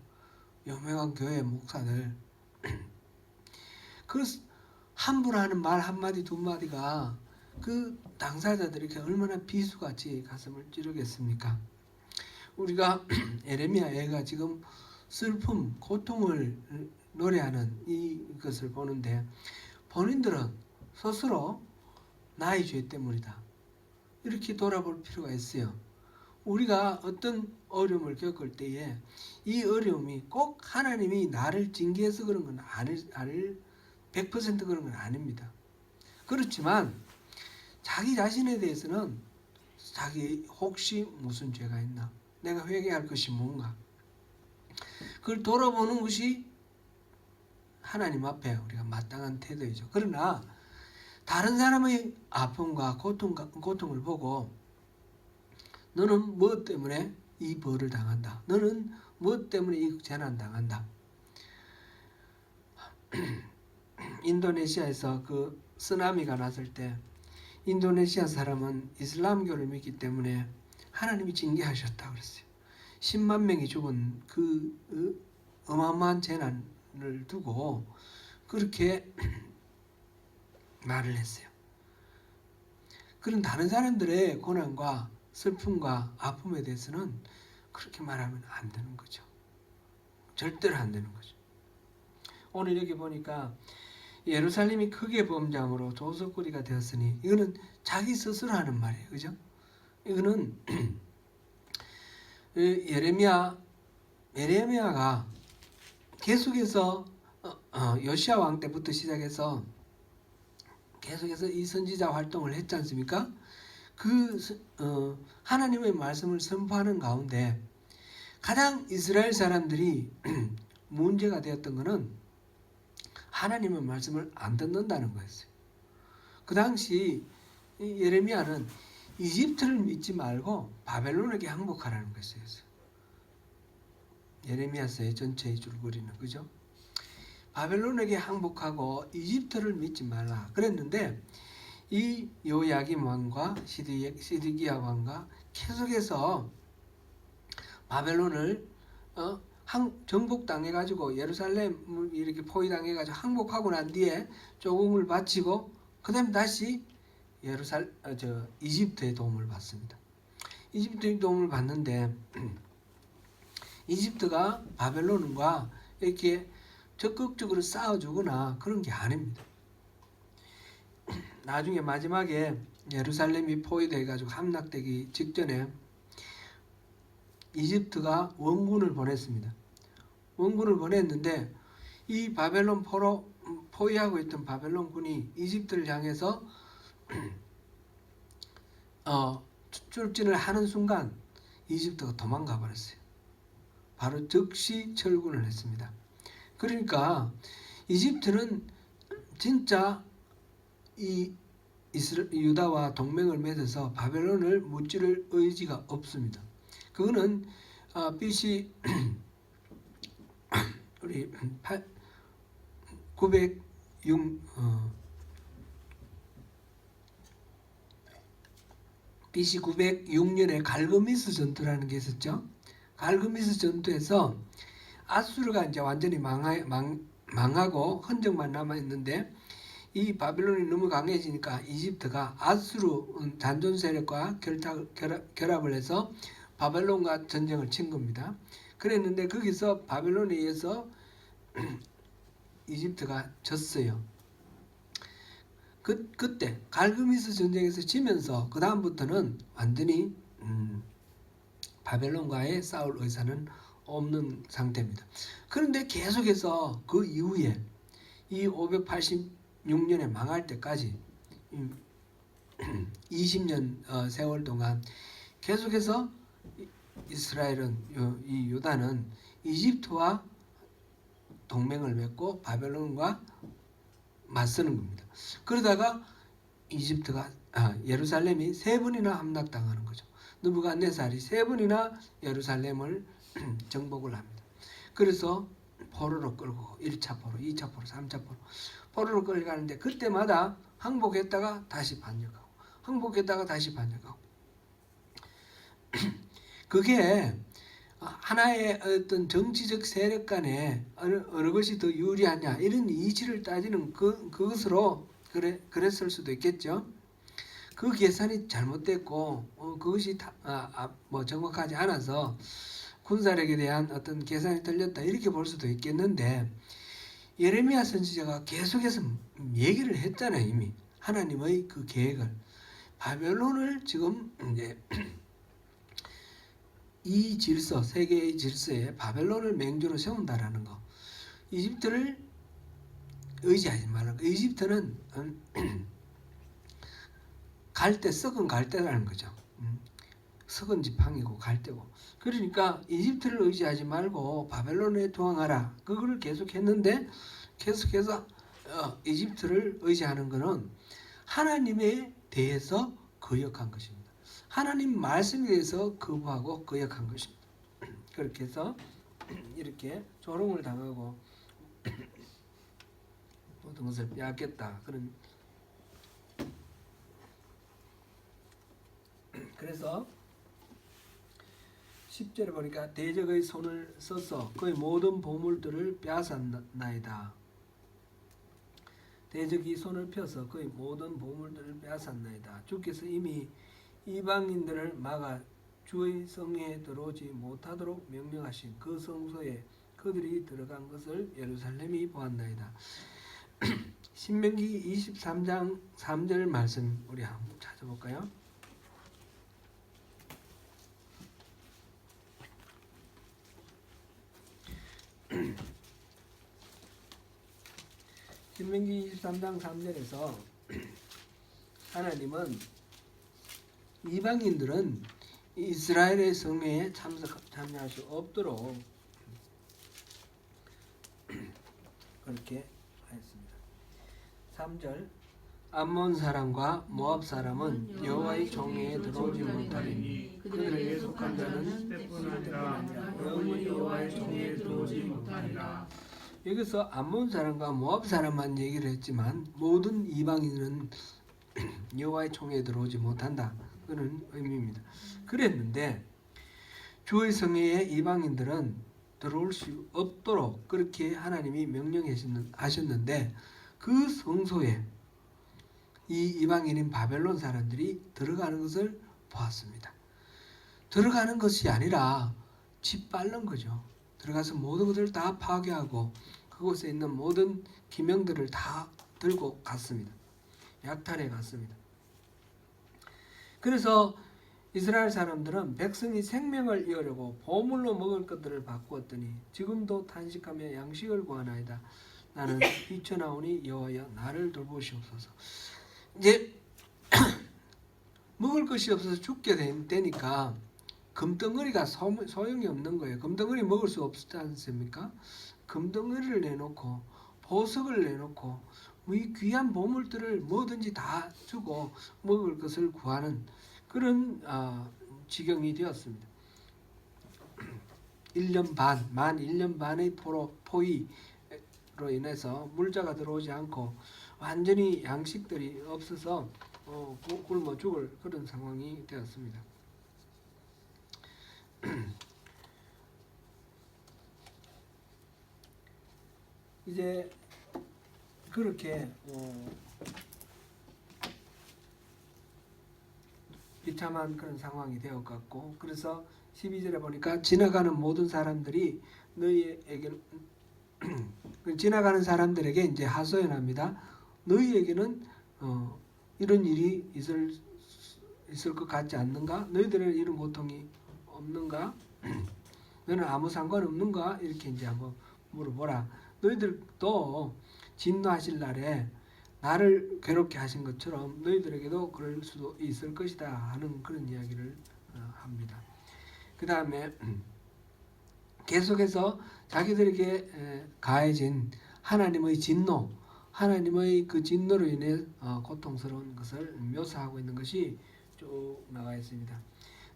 유명한 교회 목사들 그 함부로 하는 말 한마디 두 마디가 그 당사자들이 얼마나 비수같이 가슴을 찌르겠습니까? 우리가 에레미야 애가 지금 슬픔, 고통을 노래하는 이것을 보는데 본인들은 스스로 나의 죄 때문이다, 이렇게 돌아볼 필요가 있어요. 우리가 어떤 어려움을 겪을 때에 이 어려움이 꼭 하나님이 나를 징계해서 그런 건 100% 그런 건 아닙니다. 그렇지만 자기 자신에 대해서는 자기 혹시 무슨 죄가 있나, 내가 회개할 것이 뭔가, 그걸 돌아보는 것이 하나님 앞에 우리가 마땅한 태도이죠. 그러나 다른 사람의 아픔과 고통을 보고 너는 무엇 때문에 이 벌을 당한다, 너는 무엇 때문에 이 재난 당한다. 인도네시아에서 그 쓰나미가 났을 때 인도네시아 사람은 이슬람교를 믿기 때문에 하나님이 징계하셨다 그랬어요. 10만 명이 죽은 그 어마어마한 재난을 두고 그렇게 말을 했어요. 그런 다른 사람들의 고난과 슬픔과 아픔에 대해서는 그렇게 말하면 안 되는 거죠. 절대로 안 되는 거죠. 오늘 여기 보니까 예루살렘이 크게 범장으로 조석거리가 되었으니, 이거는 자기 스스로 하는 말이에요. 그죠? 이거는 예레미야가 계속해서 요시야 왕 때부터 시작해서 계속해서 이 선지자 활동을 했지 않습니까? 하나님의 말씀을 선포하는 가운데 가장 이스라엘 사람들이 문제가 되었던 것은 하나님의 말씀을 안 듣는다는 거였어요. 그 당시 예레미야는 이집트를 믿지 말고 바벨론에게 항복하라는 것이었어요. 예레미야서의 전체의 줄거리는, 그죠? 바벨론에게 항복하고 이집트를 믿지 말라 그랬는데, 이 요야김 왕과 시드기야 왕과 계속해서 바벨론을 정복당해가지고 예루살렘을 이렇게 포위당해가지고 항복하고 난 뒤에 조공을 바치고 그 다음에 다시 이집트의 도움을 받습니다. 이집트의 도움을 받는데 이집트가 바벨론과 이렇게 적극적으로 싸워주거나 그런 게 아닙니다. 나중에 마지막에 예루살렘이 포위돼가지고 함락되기 직전에 이집트가 원군을 보냈습니다. 원군을 보냈는데 이 바벨론 포위하고 있던 바벨론군이 이집트를 향해서 출진을 하는 순간 이집트가 도망가 버렸어요. 바로 즉시 철군을 했습니다. 그러니까 이집트는 진짜 이 유다와 동맹을 맺어서 바벨론을 무찌를 의지가 없습니다. 그거는 BC 우리 906년에 갈그미스 전투라는 게 있었죠. 갈그미스 전투에서 아수르가 이제 완전히 망하고 흔적만 남아 있는데, 이 바벨론이 너무 강해지니까 이집트가 아수르 잔존 세력과 결합을 해서 바벨론과 전쟁을 친 겁니다. 그랬는데 거기서 바벨론에 의해서 이집트가 졌어요. 그때 갈그미스 전쟁에서 지면서 그 다음부터는 완전히 바벨론과의 싸울 의사는 없는 상태입니다. 그런데 계속해서 그 이후에 이 586년에 망할 때까지 20년 세월 동안 계속해서 이스라엘은, 이 유다는 이집트와 동맹을 맺고 바벨론과 맞서는 겁니다. 그러다가 예루살렘이 3번이나 함락당하는 거죠. 느부갓네살이 3번이나 예루살렘을 정복을 합니다. 그래서 포로로 끌고 1차 포로, 2차 포로, 3차 포로로 끌려가는데 그때마다 항복했다가 다시 반역하고 항복했다가 다시 반역하고 그게 하나의 어떤 정치적 세력 간에 어느 것이 더 유리하냐 이런 이치를 따지는 그것으로 그랬을 수도 있겠죠. 그 계산이 잘못됐고 그것이 뭐 정확하지 않아서 군사력에 대한 어떤 계산이 틀렸다 이렇게 볼 수도 있겠는데 예레미야 선지자가 계속해서 얘기를 했잖아요. 이미 하나님의 그 계획을 바벨론을 지금 이제 이 질서 세계의 질서에 바벨론을 맹주로 세운다라는 거. 이집트를 의지하지 말라는 거. 이집트는 갈대 썩은 갈대라는 거죠. 썩은 지팡이고 갈대고. 그러니까 이집트를 의지하지 말고 바벨론에 투항하라. 그거를 계속했는데 계속해서 이집트를 의지하는 것은 하나님에 대해서 거역한 것입니다. 하나님 말씀에 대해서 거부하고 거역한 것입니다. 그렇게 해서 이렇게 조롱을 당하고 모든 것을 빼앗겠다. 그래서 10절에 보니까 대적의 손을 써서 그의 모든 보물들을 빼앗았나이다. 대적이 손을 펴서 그의 모든 보물들을 빼앗았나이다. 주께서 이미 이방인들을 막아 주의 성에 들어오지 못하도록 명령하신 그 성소에 그들이 들어간 것을 예루살렘이 보았나이다. 신명기 23장 3절 말씀 우리 한번 찾아볼까요? 신명기 23장 3절에서 하나님은 이방인들은 이스라엘의 성회에 참여할 수 없도록 그렇게 하였습니다. 3절 암몬 사람과 모압 사람은 여호와의 총회에 들어오지 못하리니 그들에게 속한 자는 때뿐 아니라 영원히 여호와의 총회에 들어오지 못하리라. 여기서 암몬 사람과 모압 사람만 얘기를 했지만 모든 이방인은 여호와의 총회에 들어오지 못한다. 그런 의미입니다. 그랬는데 주의 성회에 이방인들은 들어올 수 없도록 그렇게 하나님이 명령하셨는데 그 성소에 이 이방인인 바벨론 사람들이 들어가는 것을 보았습니다. 들어가는 것이 아니라 짓밟는 거죠. 들어가서 모든 것을 다 파괴하고 그곳에 있는 모든 기명들을 다 들고 갔습니다. 약탈해 갔습니다. 그래서 이스라엘 사람들은 백성이 생명을 이으려고 보물로 먹을 것들을 바꾸었더니 지금도 탄식하며 양식을 구하나이다. 나는 비쳐나오니 여호와여 나를 돌보시옵소서. 이제 먹을 것이 없어서 죽게 되니까 금덩어리가 소용이 없는 거예요. 금덩어리 먹을 수 없지 않습니까? 금덩어리를 내놓고 보석을 내놓고 이 귀한 보물들을 뭐든지 다 주고 먹을 것을 구하는 그런 지경이 되었습니다. 1년 반, 만 1년 반의 포위로 인해서 물자가 들어오지 않고 완전히 양식들이 없어서 굶어 죽을 그런 상황이 되었습니다. 이제 그렇게 비참한 그런 상황이 되었고 그래서 12절에 보니까 지나가는 모든 사람들이 너희에게 지나가는 사람들에게 이제 하소연합니다. 너희에게는 이런 일이 있을 것 같지 않는가? 너희들은 이런 고통이 없는가? 너는 아무 상관없는가? 이렇게 이제 한번 물어보라. 너희들도 진노하실 날에 나를 괴롭게 하신 것처럼 너희들에게도 그럴 수도 있을 것이다 하는 그런 이야기를 합니다. 그 다음에 계속해서 자기들에게 가해진 하나님의 진노, 하나님의 그 진노로 인해 고통스러운 것을 묘사하고 있는 것이 쭉 나와 있습니다.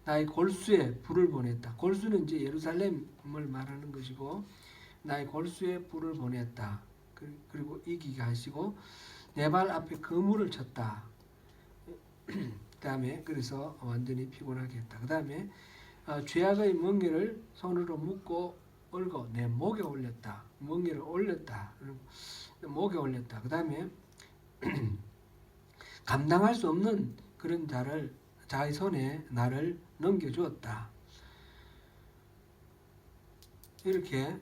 나의 골수에 불을 보냈다. 골수는 이제 예루살렘을 말하는 것이고 나의 골수에 불을 보냈다. 그리고 이기게 하시고 내 발 앞에 그물을 쳤다. 그 다음에 그래서 완전히 피곤하게 했다. 그 다음에 죄악의 멍에를 손으로 묶고 얽어 내 목에 올렸다. 멍에를 올렸다. 목에 올렸다. 그 다음에 감당할 수 없는 그런 자의 손에 나를 넘겨주었다. 이렇게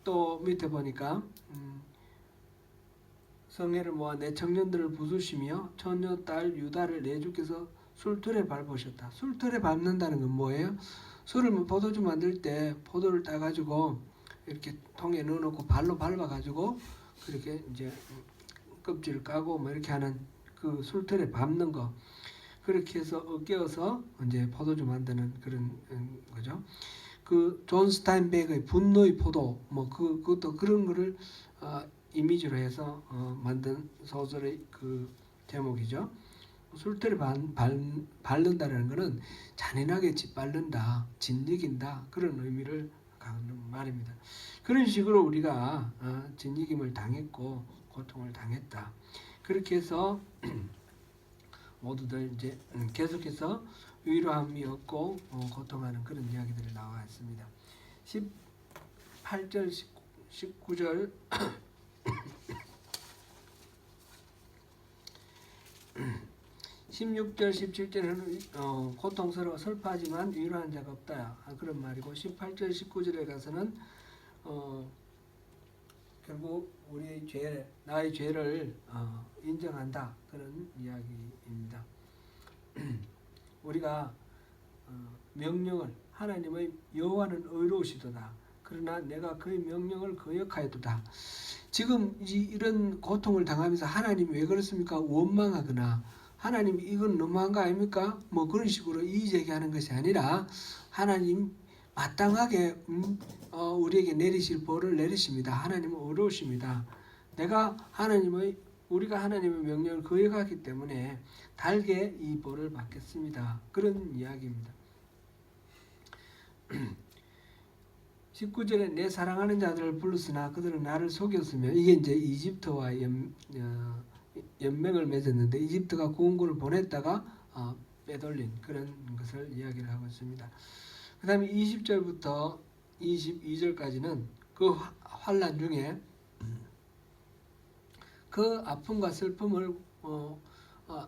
또 밑에 보니까 성회를 모아 내 청년들을 부수시며 처녀 딸 유다를 내 주께서 술틀에 밟으셨다. 술틀에 밟는다는 건 뭐예요? 술을 포도주 만들 때 포도를 따가지고 이렇게 통에 넣어놓고 발로 밟아가지고 그렇게 이제 껍질을 까고 뭐 이렇게 하는 그 술틀에 밟는 거, 그렇게 해서 엮여서 이제 포도주 만드는 그런 거죠. 그 존 스타인베그의 분노의 포도 뭐 그것도 그런 거를 이미지로 해서 만든 소설의 그 제목이죠. 술틀에 밟는다는 것은 잔인하게 짓밟는다, 짓이긴다, 그런 의미를 갖는 말입니다. 그런 식으로 우리가 짓이김을 당했고 고통을 당했다. 그렇게 해서 모두들 이제 계속해서 위로함이 없고 고통하는 그런 이야기들이 나와 있습니다. 18절, 19절 16절, 17절은 고통스러워 슬퍼하지만 위로한 자가 없다, 그런 말이고, 18절, 19절에 가서는 결국 우리의 나의 죄를 인정한다, 그런 이야기입니다. 우리가 명령을, 하나님의 여호와는 의로우시도다, 그러나 내가 그의 명령을 거역하였도다. 지금 이런 고통을 당하면서 하나님이 왜 그렇습니까? 원망하거나 하나님 이건 너무한 거 아닙니까? 뭐 그런 식으로 이의제기하는 것이 아니라 하나님 마땅하게 우리에게 내리실 벌을 내리십니다. 하나님은 어려우십니다. 우리가 하나님의 명령을 거역하기 때문에 달게 이 벌을 받겠습니다. 그런 이야기입니다. 19절에 내 사랑하는 자들을 불렀으나 그들은 나를 속였으며, 이게 이제 이집트와 연맹을 맺었는데 이집트가 구원군을 보냈다가 빼돌린 그런 것을 이야기를 하고 있습니다. 그 다음에 20절부터 22절까지는 그 환난 중에 그 아픔과 슬픔을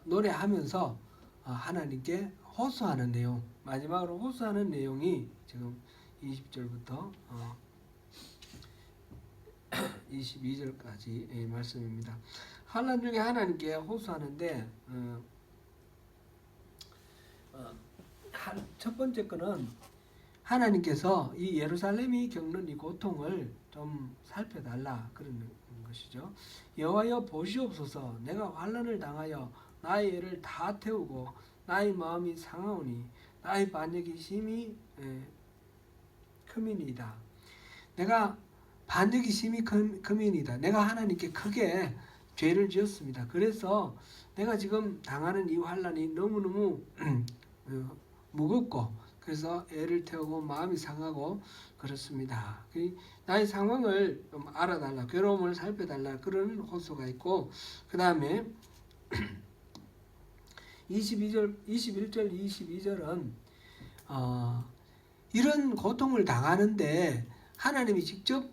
노래하면서 하나님께 호소하는 내용, 마지막으로 호소하는 내용이 지금 20절부터 22절까지 말씀입니다. 환난 중에 하나님께 호소하는데 첫 번째 거는 하나님께서 이 예루살렘이 겪는 이 고통을 좀 살펴달라, 그런 것이죠. 여호와여 보시옵소서, 내가 환난을 당하여 나의 애를 다 태우고 나의 마음이 상하오니 나의 반역이 심히 크미니이다. 내가 반역이 심히 크미니이다. 내가 하나님께 크게 죄를 지었습니다. 그래서 내가 지금 당하는 이 환난이 너무너무 무겁고, 그래서 애를 태우고 마음이 상하고 그렇습니다. 나의 상황을 좀 알아달라, 괴로움을 살펴달라, 그런 호소가 있고, 그 다음에 21절, 22절은 이런 고통을 당하는데 하나님이 직접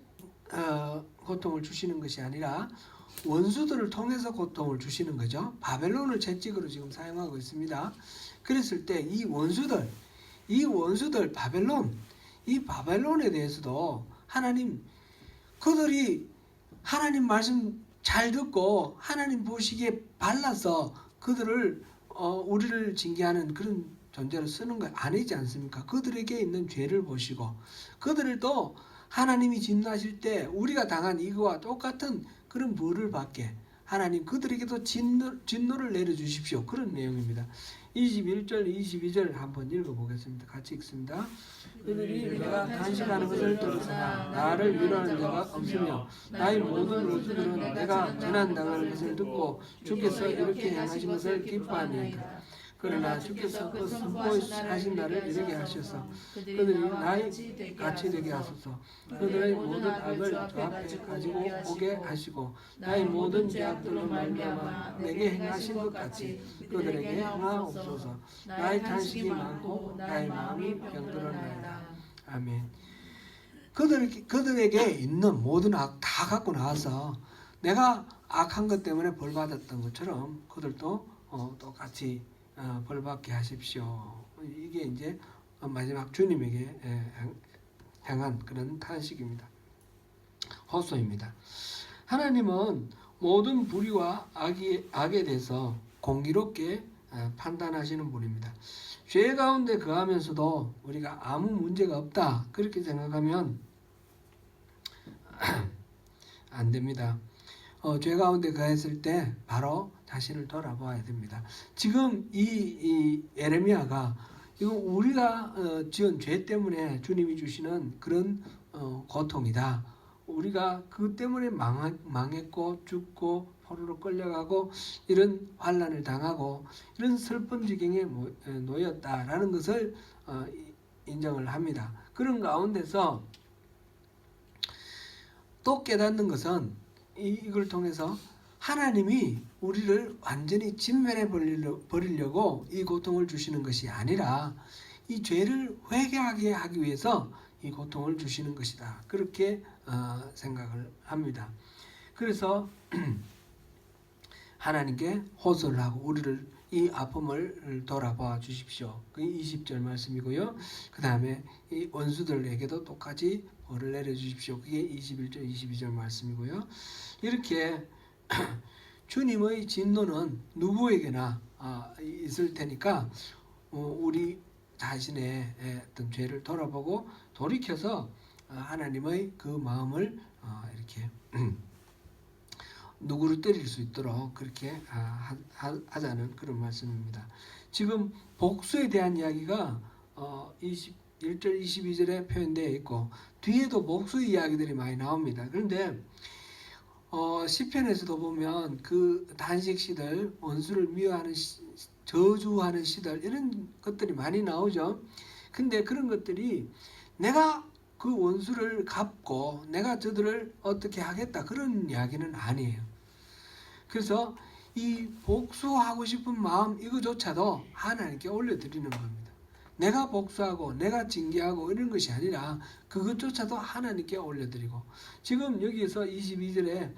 고통을 주시는 것이 아니라 원수들을 통해서 고통을 주시는 거죠. 바벨론을 채찍으로 지금 사용하고 있습니다. 그랬을 때 이 원수들 바벨론에 대해서도 그들이 하나님 말씀 잘 듣고 하나님 보시기에 발라서 그들을 우리를 징계하는 그런 존재로 쓰는 거 아니지 않습니까? 그들에게 있는 죄를 보시고 그들을 또 하나님이 진노하실 때 우리가 당한 이거와 똑같은 그런 벌을 받게 하나님 그들에게도 진노를 내려주십시오. 그런 내용입니다. 21절, 22절 한번 읽어보겠습니다. 같이 읽습니다. 그들이 내가 간식하는 것을 들었으나 나를 위로하는 자가 없으며 나의 모든 원수들은 내가 재난당하는 것을 듣고 주께서 이렇게 행하신 것을 기뻐하니이다. 그러나 주께서 그 선포하신 날을 이르게 하셔서 그들이 나의 같이 되게 하소서. 그들의 모든 악을 저 앞에 가지고 오게 하시고 나의 모든 죄악들로 말미암아 내게 행하신 것 같이 그들에게 행하옵소서. 나의 탄식이 많고 나의 마음이 병들었나이다. 아멘. 그들에게 있는 모든 악 다 갖고 나와서 내가 악한 것 때문에 벌 받았던 것처럼 그들도 똑같이 벌 받게 하십시오. 이게 이제 마지막 주님에게 향한 그런 탄식입니다. 호소입니다. 하나님은 모든 불의와 악에 대해서 공의롭게 판단하시는 분입니다. 죄 가운데 거하면서도 우리가 아무 문제가 없다 그렇게 생각하면 안 됩니다. 죄 가운데 거했을 때 바로 자신을 돌아봐야 됩니다. 지금 이 에레미야가 이거 우리가 지은 죄 때문에 주님이 주시는 그런 고통이다. 우리가 그 때문에 망했고 죽고 포로로 끌려가고 이런 환난을 당하고 이런 슬픈 지경에 놓였다라는 것을 인정을 합니다. 그런 가운데서 또 깨닫는 것은 이걸 통해서 하나님이 우리를 완전히 진멸해 버리려고 이 고통을 주시는 것이 아니라 이 죄를 회개하게 하기 위해서 이 고통을 주시는 것이다. 그렇게 생각을 합니다. 그래서 하나님께 호소를 하고 우리를 이 아픔을 돌아봐 주십시오. 그게 20절 말씀이고요. 그 다음에 이 원수들에게도 똑같이 벌을 내려 주십시오. 그게 21절, 22절 말씀이고요. 이렇게 주님의 진노는 누구에게나 있을 테니까 우리 자신의 어떤 죄를 돌아보고 돌이켜서 하나님의 그 마음을 이렇게 누구를 때릴 수 있도록 그렇게 하자는 그런 말씀입니다. 지금 복수에 대한 이야기가 21절 22절에 표현되어 있고 뒤에도 복수 이야기들이 많이 나옵니다. 그런데 시편에서도 보면 그 단식 시들, 원수를 미워하는 저주하는 시들 이런 것들이 많이 나오죠. 근데 그런 것들이 내가 그 원수를 갚고 내가 저들을 어떻게 하겠다 그런 이야기는 아니에요. 그래서 이 복수하고 싶은 마음 이거조차도 하나님께 올려드리는 겁니다. 내가 복수하고 내가 징계하고 이런 것이 아니라 그것조차도 하나님께 올려드리고 지금 여기에서 22절에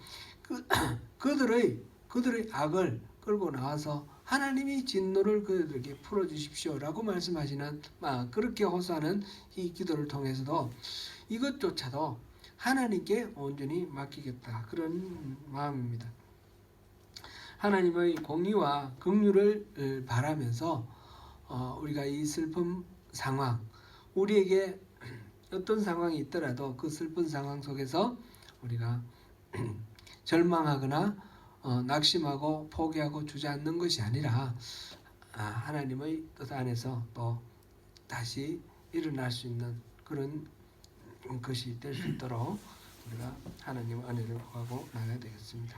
그들의 악을 끌고 나와서 하나님이 진노를 그들에게 풀어주십시오라고 말씀하시는 그렇게 호소하는 이 기도를 통해서도 이것조차도 하나님께 온전히 맡기겠다 그런 마음입니다. 하나님의 공의와 긍휼을 바라면서 우리가 이 슬픈 상황 우리에게 어떤 상황이 있더라도 그 슬픈 상황 속에서 우리가 절망하거나 낙심하고 포기하고 주저앉는 것이 아니라 하나님의 뜻 안에서 또 다시 일어날 수 있는 그런 것이 될 수 있도록 우리가 하나님의 은혜를 구하고 나가야 되겠습니다.